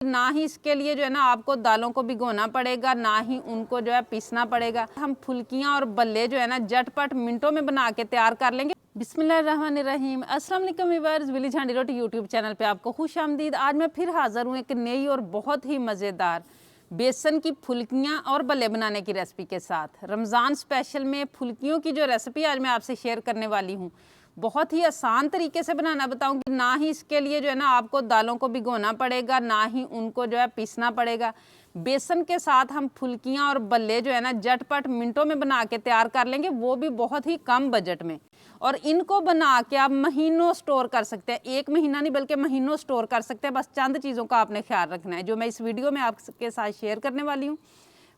ना ही इसके लिए जो है ना आपको दालों को भिगोना पड़ेगा, ना ही उनको जो है पीसना पड़ेगा। हम फुल्कियां और बल्ले जो है ना झटपट मिनटों में बना के तैयार कर लेंगे। बिस्मिल्लाहिर्रहमानिर्रहीम। अस्सलाम वालेकुम व्यूअर्स, विलेज हैंडी रोटी यूट्यूब चैनल पे आपको खुश आमदीद। आज मैं फिर हाजिर हूँ एक नई और बहुत ही मज़ेदार बेसन की फुल्कियां और बल्ले बनाने की रेसिपी के साथ। रमज़ान स्पेशल में फुल्कियों की जो रेसिपी आज मैं आपसे शेयर करने वाली हूँ, बहुत ही आसान तरीके से बनाना बताऊंगी। ना ही इसके लिए जो है ना आपको दालों को भिगोना पड़ेगा, ना ही उनको जो है पीसना पड़ेगा। बेसन के साथ हम फुल्कियां और बल्ले जो है ना झटपट मिनटों में बना के तैयार कर लेंगे, वो भी बहुत ही कम बजट में। और इनको बना के आप महीनों स्टोर कर सकते हैं, एक महीना नहीं बल्कि महीनों स्टोर कर सकते हैं। बस चंद चीज़ों का आपने ख्याल रखना है जो मैं इस वीडियो में आपके साथ शेयर करने वाली हूँ।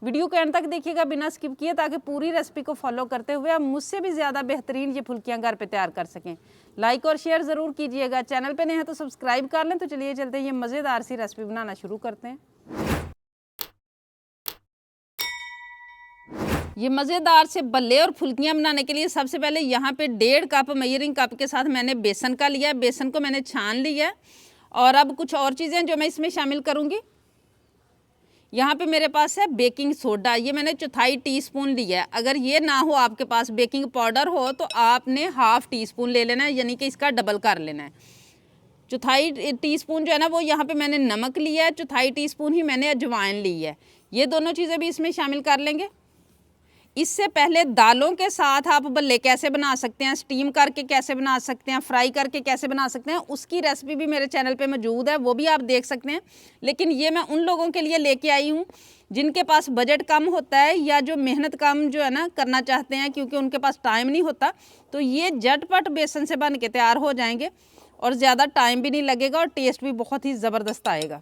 वीडियो को एंड तक देखिएगा बिना स्किप किए, ताकि पूरी रेसिपी को फॉलो करते हुए आप मुझसे भी ज़्यादा बेहतरीन ये फुल्कियां घर पे तैयार कर सकें। लाइक और शेयर ज़रूर कीजिएगा। चैनल पे नए हैं तो सब्सक्राइब कर लें। तो चलिए चलते हैं, ये मज़ेदार सी रेसिपी बनाना शुरू करते हैं। ये मज़ेदार से बल्ले और फुल्कियां बनाने के लिए सबसे पहले यहाँ पे 1.5 कप मेजरिंग कप के साथ मैंने बेसन का लिया है। बेसन को मैंने छान लिया है। और अब कुछ और चीज़ें जो मैं इसमें शामिल करूँगी। यहाँ पे मेरे पास है बेकिंग सोडा, ये मैंने 1/4 टीस्पून लिया है। अगर ये ना हो आपके पास, बेकिंग पाउडर हो, तो आपने 1/2 टीस्पून ले लेना है, यानी कि इसका डबल कर लेना है। 1/4 टीस्पून जो है ना वो यहाँ पे मैंने नमक लिया है, 1/4 टीस्पून ही मैंने अजवाइन ली है। ये दोनों चीज़ें भी इसमें शामिल कर लेंगे। इससे पहले दालों के साथ आप बल्ले कैसे बना सकते हैं, स्टीम करके कैसे बना सकते हैं, फ्राई करके कैसे बना सकते हैं, उसकी रेसिपी भी मेरे चैनल पे मौजूद है, वो भी आप देख सकते हैं। लेकिन ये मैं उन लोगों के लिए लेके आई हूँ जिनके पास बजट कम होता है, या जो मेहनत कम जो है ना करना चाहते हैं, क्योंकि उनके पास टाइम नहीं होता। तो ये झटपट बेसन से बन के तैयार हो जाएंगे और ज़्यादा टाइम भी नहीं लगेगा और टेस्ट भी बहुत ही ज़बरदस्त आएगा।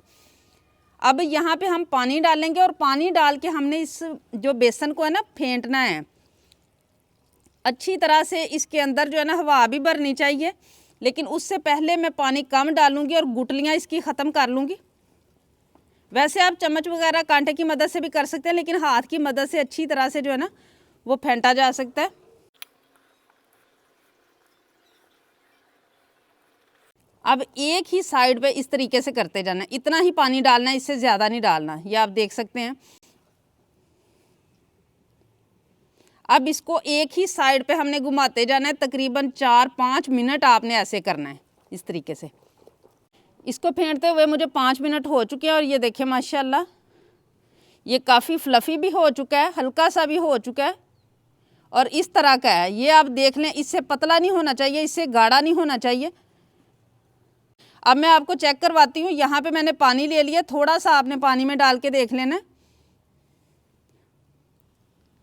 अब यहाँ पे हम पानी डालेंगे और पानी डाल के हमने इस जो बेसन को है ना फेंटना है अच्छी तरह से। इसके अंदर जो है ना हवा भी भरनी चाहिए, लेकिन उससे पहले मैं पानी कम डालूंगी और गुठलियाँ इसकी ख़त्म कर लूँगी। वैसे आप चम्मच वगैरह कांटे की मदद से भी कर सकते हैं, लेकिन हाथ की मदद से अच्छी तरह से जो है ना वो फेंटा जा सकता है। अब एक ही साइड पे इस तरीके से करते जाना है, इतना ही पानी डालना है, इससे ज़्यादा नहीं डालना। ये आप देख सकते हैं। अब इसको एक ही साइड पे हमने घुमाते जाना है, तकरीबन 4-5 मिनट आपने ऐसे करना है इस तरीके से। इसको फेंटते हुए मुझे 5 मिनट हो चुके हैं और ये देखिए माशाल्लाह ये काफ़ी फ्लफ़ी भी हो चुका है, हल्का सा भी हो चुका है और इस तरह का है। ये आप देख लें, इससे पतला नहीं होना चाहिए, इससे गाढ़ा नहीं होना चाहिए। अब मैं आपको चेक करवाती हूँ। यहाँ पे मैंने पानी ले लिया, थोड़ा सा आपने पानी में डाल के देख लेना।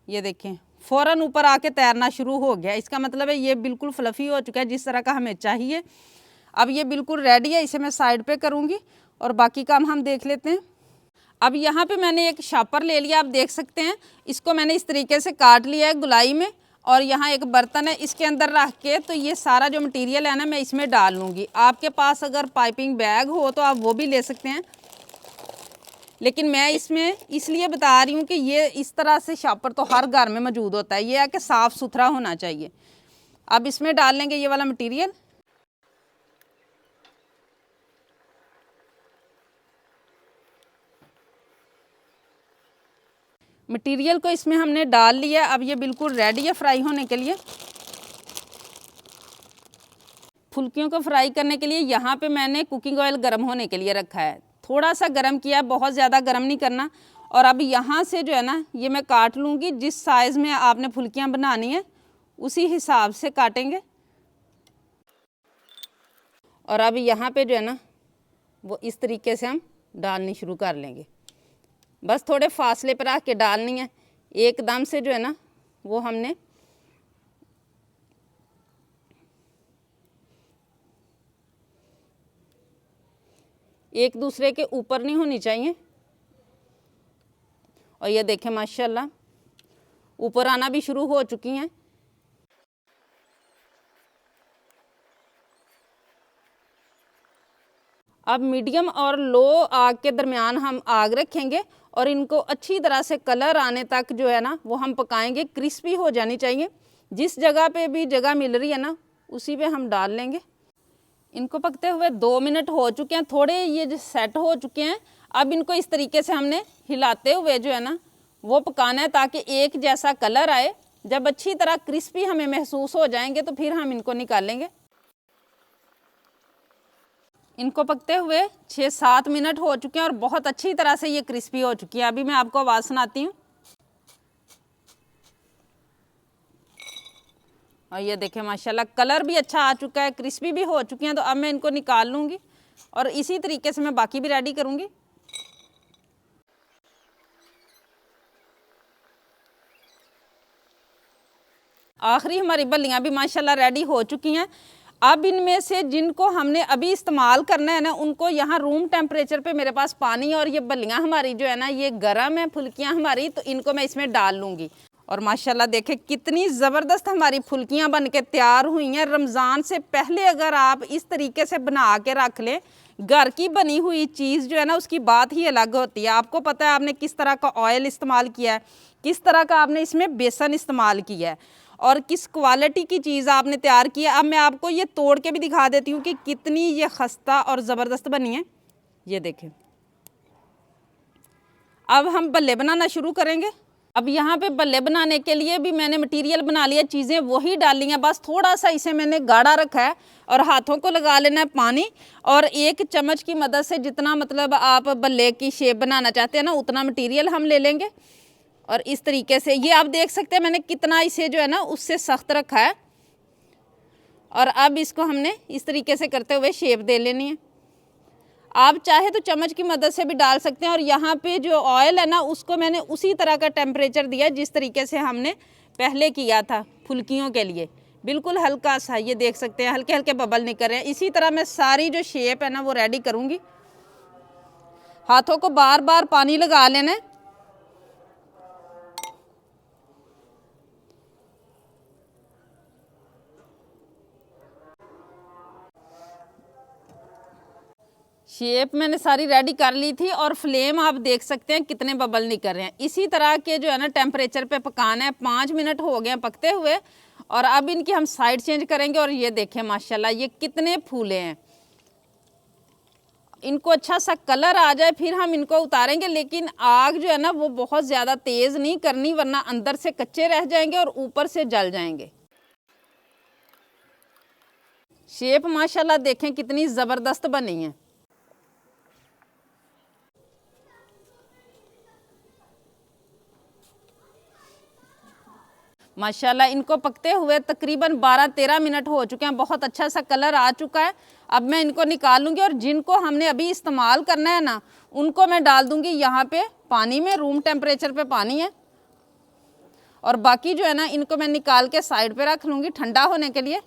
ये देखें फ़ौरन ऊपर आके तैरना शुरू हो गया, इसका मतलब है ये बिल्कुल फ्लफ़ी हो चुका है जिस तरह का हमें चाहिए। अब ये बिल्कुल रेडी है, इसे मैं साइड पे करूँगी और बाकी काम हम देख लेते हैं। अब यहाँ पे मैंने एक शापर ले लिया, आप देख सकते हैं। इसको मैंने इस तरीके से काट लिया है गुलाई में, और यहाँ एक बर्तन है, इसके अंदर रख के तो ये सारा जो मटेरियल है ना मैं इसमें डाल लूँगी। आपके पास अगर पाइपिंग बैग हो तो आप वो भी ले सकते हैं, लेकिन मैं इसमें इसलिए बता रही हूँ कि ये इस तरह से शापर तो हर घर में मौजूद होता है, ये है कि साफ़ सुथरा होना चाहिए। अब इसमें डाल लेंगे ये वाला मटीरियल। मटेरियल को इसमें हमने डाल लिया। अब ये बिल्कुल रेडी है फ्राई होने के लिए। फुल्कियों को फ्राई करने के लिए यहाँ पे मैंने कुकिंग ऑयल गर्म होने के लिए रखा है, थोड़ा सा गर्म किया, बहुत ज़्यादा गर्म नहीं करना। और अब यहाँ से जो है ना ये मैं काट लूँगी, जिस साइज़ में आपने फुल्कियाँ बनानी है उसी हिसाब से काटेंगे। और अब यहाँ पे जो है ना वो इस तरीके से हम डालनी शुरू कर लेंगे। बस थोड़े फासले पर रख के डालनी है, एकदम से जो है ना वो हमने एक दूसरे के ऊपर नहीं होनी चाहिए। और ये देखें माशाल्लाह ऊपर आना भी शुरू हो चुकी हैं। अब मीडियम और लो आग के दरमियान हम आग रखेंगे और इनको अच्छी तरह से कलर आने तक जो है ना वो हम पकाएंगे। क्रिस्पी हो जानी चाहिए, जिस जगह पे भी जगह मिल रही है ना उसी पे हम डाल लेंगे। इनको पकते हुए 2 मिनट हो चुके हैं, थोड़े ये जो सेट हो चुके हैं। अब इनको इस तरीके से हमने हिलाते हुए जो है ना वो पकाना है ताकि एक जैसा कलर आए। जब अच्छी तरह क्रिस्पी हमें महसूस हो जाएंगे तो फिर हम इनको निकालेंगे। इनको पकते हुए 6-7 मिनट हो चुके हैं और बहुत अच्छी तरह से ये क्रिस्पी हो चुकी है। अभी मैं आपको आवाज़ सुनाती हूँ और ये देखें माशाल्लाह कलर भी अच्छा आ चुका है, क्रिस्पी भी हो चुकी हैं। तो अब मैं इनको निकाल लूँगी और इसी तरीके से मैं बाकी भी रेडी करूँगी। आखिरी हमारी बल्लियाँ भी माशाल्लाह रेडी हो चुकी हैं। अब इनमें से जिनको हमने अभी इस्तेमाल करना है ना उनको यहाँ रूम टेम्परेचर पे मेरे पास पानी, और ये बल्लियाँ हमारी जो है ना ये गर्म है फुल्कियाँ हमारी, तो इनको मैं इसमें डाल लूँगी। और माशाल्लाह देखें कितनी ज़बरदस्त हमारी फुल्कियाँ बन के तैयार हुई हैं। रमज़ान से पहले अगर आप इस तरीके से बना के रख लें, घर की बनी हुई चीज़ जो है ना उसकी बात ही अलग होती है। आपको पता है आपने किस तरह का ऑयल इस्तेमाल किया है, किस तरह का आपने इसमें बेसन इस्तेमाल किया है और किस क्वालिटी की चीज़ आपने तैयार की है। अब मैं आपको ये तोड़ के भी दिखा देती हूँ कि कितनी ये खस्ता और ज़बरदस्त बनी है। ये देखें। अब हम बल्ले बनाना शुरू करेंगे। अब यहाँ पे बल्ले बनाने के लिए भी मैंने मटेरियल बना लिया, चीज़ें वही डाली हैं, बस थोड़ा सा इसे मैंने गाढ़ा रखा है और हाथों को लगा लेना है पानी, और एक चम्मच की मदद से जितना मतलब आप बल्ले की शेप बनाना चाहते हैं ना उतना मटेरियल हम ले लेंगे। और इस तरीके से ये आप देख सकते हैं मैंने कितना इसे जो है ना उससे सख्त रखा है। और अब इसको हमने इस तरीके से करते हुए शेप दे लेनी है। आप चाहे तो चम्मच की मदद से भी डाल सकते हैं। और यहाँ पे जो ऑयल है ना उसको मैंने उसी तरह का टेम्परेचर दिया जिस तरीके से हमने पहले किया था फुल्कियों के लिए, बिल्कुल हल्का सा। ये देख सकते हैं हल्के हल्के बबल निकल रहे हैं। इसी तरह मैं सारी जो शेप है ना वो रेडी करूँगी। हाथों को बार बार पानी लगा लेना है। शेप मैंने सारी रेडी कर ली थी और फ्लेम आप देख सकते हैं कितने बबल निकल रहे हैं। इसी तरह के जो है ना टेम्परेचर पे पकाना है। 5 मिनट हो गए हैं पकते हुए और अब इनकी हम साइड चेंज करेंगे। और ये देखें माशाल्लाह ये कितने फूले हैं। इनको अच्छा सा कलर आ जाए फिर हम इनको उतारेंगे, लेकिन आग जो है ना वो बहुत ज़्यादा तेज़ नहीं करनी वरना अंदर से कच्चे रह जाएंगे और ऊपर से जल जाएंगे। शेप माशाल्लाह देखें कितनी ज़बरदस्त बनी है। माशाल्लाह इनको पकते हुए तकरीबन 12-13 मिनट हो चुके हैं। बहुत अच्छा सा कलर आ चुका है। अब मैं इनको निकाल लूँगी और जिनको हमने अभी इस्तेमाल करना है ना उनको मैं डाल दूँगी यहाँ पे पानी में, रूम टेम्परेचर पे पानी है। और बाकी जो है ना इनको मैं निकाल के साइड पे रख लूँगी ठंडा होने के लिए।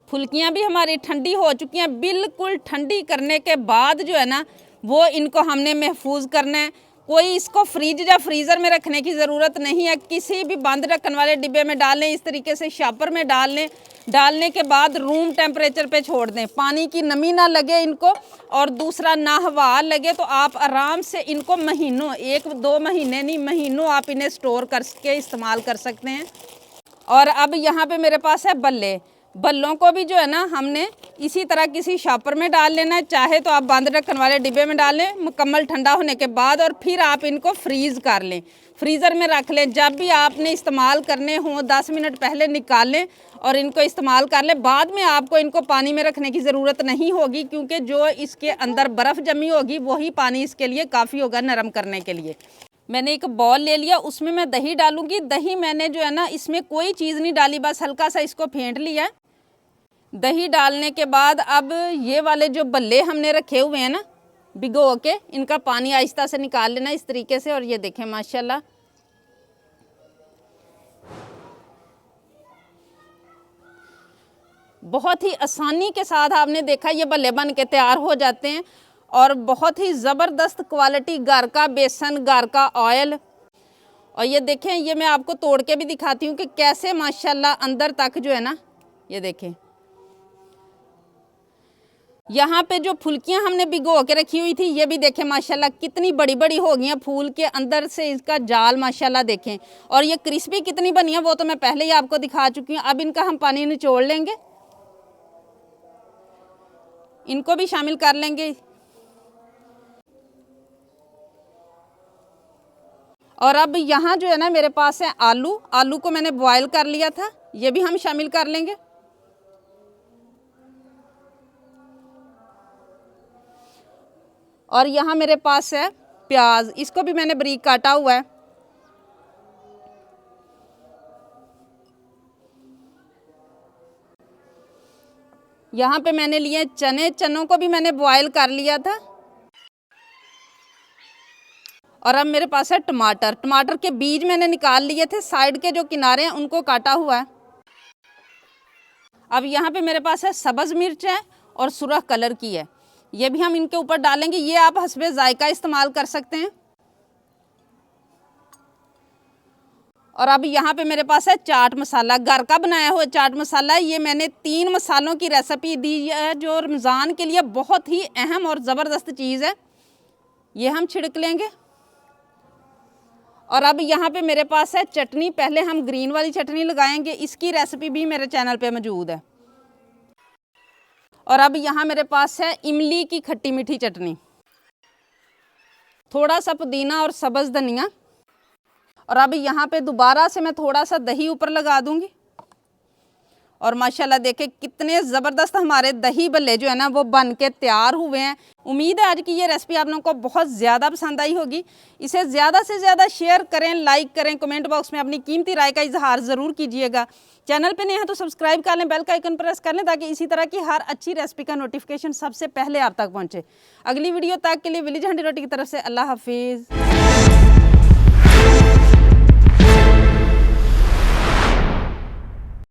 फुल्कियाँ भी हमारी ठंडी हो चुकी हैं। बिल्कुल ठंडी करने के बाद जो है ना वो इनको हमने महफूज करना है। कोई इसको फ्रिज या फ्रीज़र में रखने की ज़रूरत नहीं है। किसी भी बंद ढक्कन वाले डिब्बे में डाल लें, इस तरीके से शापर में डाल लें। डालने के बाद रूम टेम्परेचर पे छोड़ दें, पानी की नमी ना लगे इनको और दूसरा ना हवा लगे, तो आप आराम से इनको महीनों, 1-2 महीने नहीं महीनों आप इन्हें स्टोर करके इस्तेमाल कर सकते हैं। और अब यहाँ पे मेरे पास है बल्ले। बल्लों को भी जो है ना हमने इसी तरह किसी शॉपर में डाल लेना है, चाहे तो आप बंद ढक्कन वाले डिब्बे में डाल लें मुकम्मल ठंडा होने के बाद, और फिर आप इनको फ्रीज़ कर लें, फ्रीज़र में रख लें। जब भी आपने इस्तेमाल करने हों 10 मिनट पहले निकाल लें और इनको इस्तेमाल कर लें। बाद में आपको इनको पानी में रखने की ज़रूरत नहीं होगी क्योंकि जो इसके अंदर बर्फ़ जमी होगी वही पानी इसके लिए काफ़ी होगा नरम करने के लिए। मैंने एक बॉल ले लिया, उसमें मैं दही डालूंगी। दही मैंने जो है ना इसमें कोई चीज़ नहीं डाली, बस हल्का सा इसको फेंट लिया है। दही डालने के बाद अब ये वाले जो बल्ले हमने रखे हुए हैं ना भिगो के, इनका पानी आहिस्ता से निकाल लेना इस तरीके से। और ये देखें माशाल्लाह बहुत ही आसानी के साथ आपने देखा ये बल्ले बन के तैयार हो जाते हैं। और बहुत ही ज़बरदस्त क्वालिटी, घर का बेसन, घर का ऑयल। और ये देखें, ये मैं आपको तोड़ के भी दिखाती हूँ कि कैसे माशाल्लाह अंदर तक जो है ना, ये देखें यहाँ पे जो फुल्कियाँ हमने भिगो के रखी हुई थी, ये भी देखें माशाल्लाह कितनी बड़ी बड़ी हो गई हैं। फूल के अंदर से इसका जाल माशाल्लाह देखें, और ये क्रिस्पी कितनी बनी है वो तो मैं पहले ही आपको दिखा चुकी हूँ। अब इनका हम पानी निचोड़ लेंगे, इनको भी शामिल कर लेंगे। और अब यहाँ जो है ना मेरे पास है आलू, आलू को मैंने बॉयल कर लिया था, ये भी हम शामिल कर लेंगे। और यहाँ मेरे पास है प्याज, इसको भी मैंने बारीक काटा हुआ है। यहाँ पे मैंने लिए चने, चनों को भी मैंने बॉयल कर लिया था। और अब मेरे पास है टमाटर, टमाटर के बीज मैंने निकाल लिए थे, साइड के जो किनारे हैं उनको काटा हुआ है। अब यहाँ पे मेरे पास है सब्ज़ मिर्च है और सुरख कलर की है, ये भी हम इनके ऊपर डालेंगे। ये आप हस्बे जायका इस्तेमाल कर सकते हैं। और अब यहाँ पे मेरे पास है चाट मसाला, घर का बनाया हुआ चाट मसाला है। ये मैंने 3 मसालों की रेसिपी दी है जो रमज़ान के लिए बहुत ही अहम और ज़बरदस्त चीज़ है, ये हम छिड़क लेंगे। और अब यहाँ पे मेरे पास है चटनी, पहले हम ग्रीन वाली चटनी लगाएंगे, इसकी रेसिपी भी मेरे चैनल पे मौजूद है। और अब यहाँ मेरे पास है इमली की खट्टी मीठी चटनी, थोड़ा सा पुदीना और सब्ज़ धनिया। और अब यहाँ पे दोबारा से मैं थोड़ा सा दही ऊपर लगा दूंगी। और माशाल्लाह देखें कितने ज़बरदस्त हमारे दही भल्ले जो है ना वो बन के तैयार हुए हैं। उम्मीद है आज की ये रेसिपी आप लोगों को बहुत ज़्यादा पसंद आई होगी। इसे ज़्यादा से ज़्यादा शेयर करें, लाइक करें, कमेंट बॉक्स में अपनी कीमती राय का इजहार ज़रूर कीजिएगा। चैनल पे नए हैं तो सब्सक्राइब कर लें, बेल का आइकन प्रेस कर लें ताकि इसी तरह की हर अच्छी रेसिपी का नोटिफिकेशन सबसे पहले आप तक पहुँचे। अगली वीडियो तक के लिए विलेज हंडी रोटी की तरफ से अल्लाह हाफिज़।